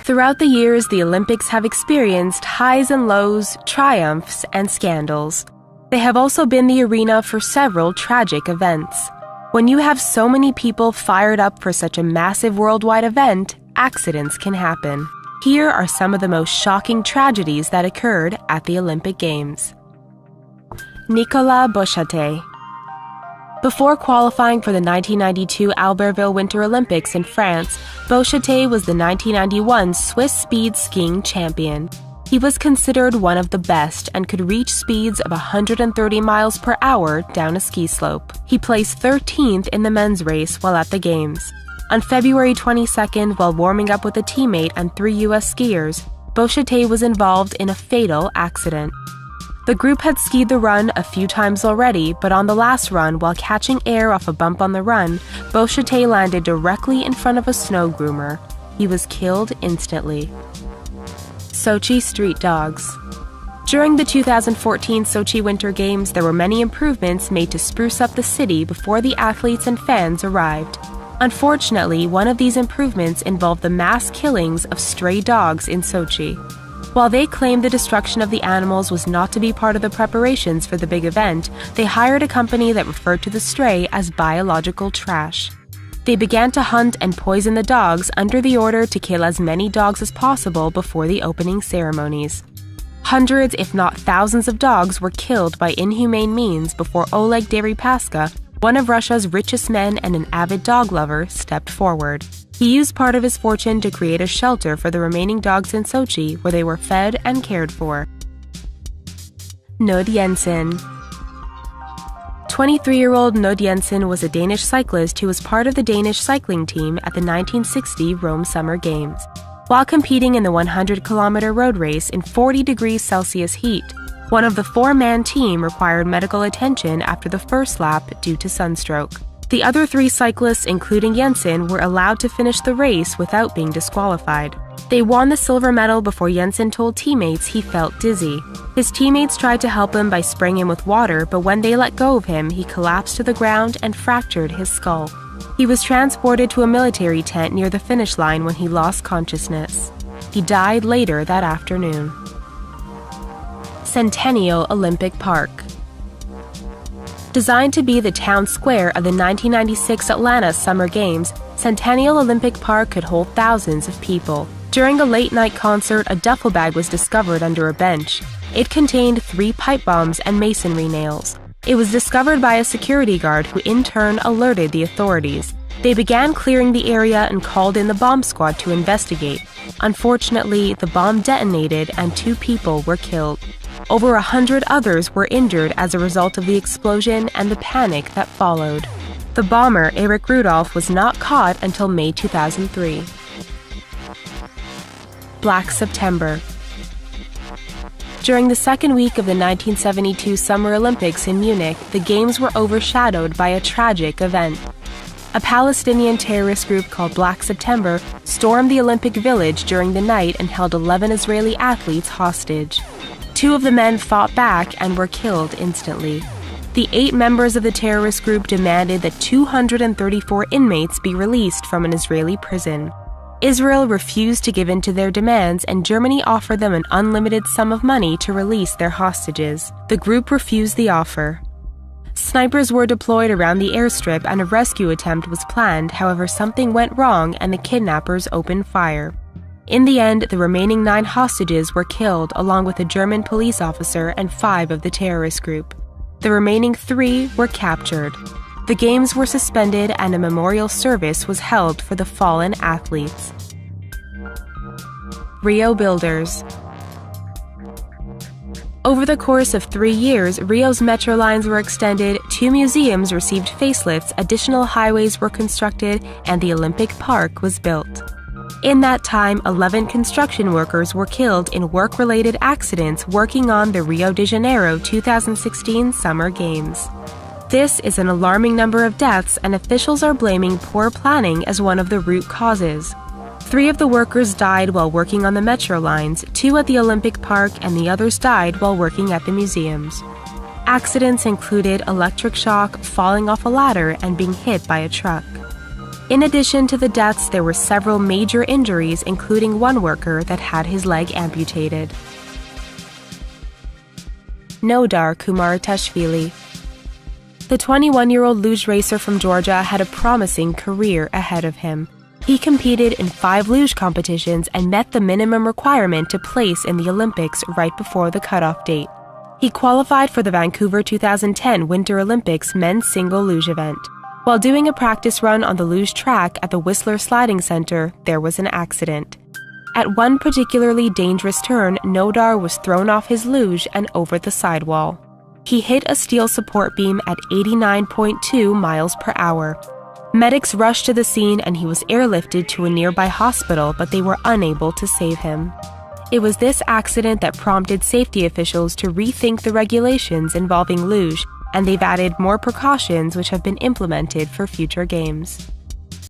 Throughout the years, the Olympics have experienced highs and lows, triumphs, and scandals. They have also been the arena for several tragic events. When you have so many people fired up for such a massive worldwide event, accidents can happen. Here are some of the most shocking tragedies that occurred at the Olympic Games. Nicolas Bouchatey. Before qualifying for the 1992 Albertville Winter Olympics in France, Bouchatey was the 1991 Swiss speed skiing champion. He was considered one of the best and could reach speeds of 130 miles per hour down a ski slope. He placed 13th in the men's race while at the Games. On February 22nd, while warming up with a teammate and 3 U.S. skiers, Bouchatey was involved in a fatal accident. The group had skied the run a few times already, but on the last run, while catching air off a bump on the run, Bouchatey landed directly in front of a snow groomer. He was killed instantly. Sochi street dogs. During the 2014 Sochi Winter Games, there were many improvements made to spruce up the city before the athletes and fans arrived. Unfortunately, one of these improvements involved the mass killings of stray dogs in Sochi. While they claimed the destruction of the animals was not to be part of the preparations for the big event, they hired a company that referred to the stray as biological trash. They began to hunt and poison the dogs under the order to kill as many dogs as possible before the opening ceremonies. Hundreds, if not thousands of dogs were killed by inhumane means before Oleg Deripaska, one of Russia's richest men and an avid dog lover, stepped forward. He used part of his fortune to create a shelter for the remaining dogs in Sochi, where they were fed and cared for. Knud Jensen. 23-year-old Knud Jensen was a Danish cyclist who was part of the Danish cycling team at the 1960 Rome Summer Games. While competing in the 100-kilometer road race in 40 degrees Celsius heat, one of the 4-man team required medical attention after the first lap due to sunstroke. The other 3 cyclists, including Jensen, were allowed to finish the race without being disqualified. They won the silver medal before Jensen told teammates he felt dizzy. His teammates tried to help him by spraying him with water, but when they let go of him, he collapsed to the ground and fractured his skull. He was transported to a military tent near the finish line when he lost consciousness. He died later that afternoon. Centennial Olympic Park. Designed to be the town square of the 1996 Atlanta Summer Games, Centennial Olympic Park could hold thousands of people. During a late-night concert, a duffel bag was discovered under a bench. It contained 3 pipe bombs and masonry nails. It was discovered by a security guard who in turn alerted the authorities. They began clearing the area and called in the bomb squad to investigate. Unfortunately, the bomb detonated and 2 people were killed. Over 100 others were injured as a result of the explosion and the panic that followed. The bomber, Eric Rudolph, was not caught until May 2003. Black September. During the second week of the 1972 Summer Olympics in Munich, the Games were overshadowed by a tragic event. A Palestinian terrorist group called Black September stormed the Olympic Village during the night and held 11 Israeli athletes hostage. 2 of the men fought back and were killed instantly. The 8 members of the terrorist group demanded that 234 inmates be released from an Israeli prison. Israel refused to give in to their demands, and Germany offered them an unlimited sum of money to release their hostages. The group refused the offer. Snipers were deployed around the airstrip and a rescue attempt was planned, however something went wrong and the kidnappers opened fire. In the end, the remaining 9 hostages were killed along with a German police officer and 5 of the terrorist group. The remaining 3 were captured. The Games were suspended and a memorial service was held for the fallen athletes. Rio Builders. Over the course of 3 years, Rio's metro lines were extended, 2 museums received facelifts, additional highways were constructed, and the Olympic Park was built. In that time, 11 construction workers were killed in work-related accidents working on the Rio de Janeiro 2016 Summer Games. This is an alarming number of deaths, and officials are blaming poor planning as one of the root causes. 3 of the workers died while working on the metro lines, 2 at the Olympic Park, and the others died while working at the museums. Accidents included electric shock, falling off a ladder, and being hit by a truck. In addition to the deaths, there were several major injuries, including one worker that had his leg amputated. Nodar Kumaritashvili. The 21-year-old luge racer from Georgia had a promising career ahead of him. He competed in 5 luge competitions and met the minimum requirement to place in the Olympics right before the cutoff date. He qualified for the Vancouver 2010 Winter Olympics men's single luge event. While doing a practice run on the luge track at the Whistler Sliding Center, there was an accident. At one particularly dangerous turn, Nodar was thrown off his luge and over the sidewall. He hit a steel support beam at 89.2 miles per hour. Medics rushed to the scene and he was airlifted to a nearby hospital, but they were unable to save him. It was this accident that prompted safety officials to rethink the regulations involving luge, and they've added more precautions which have been implemented for future games.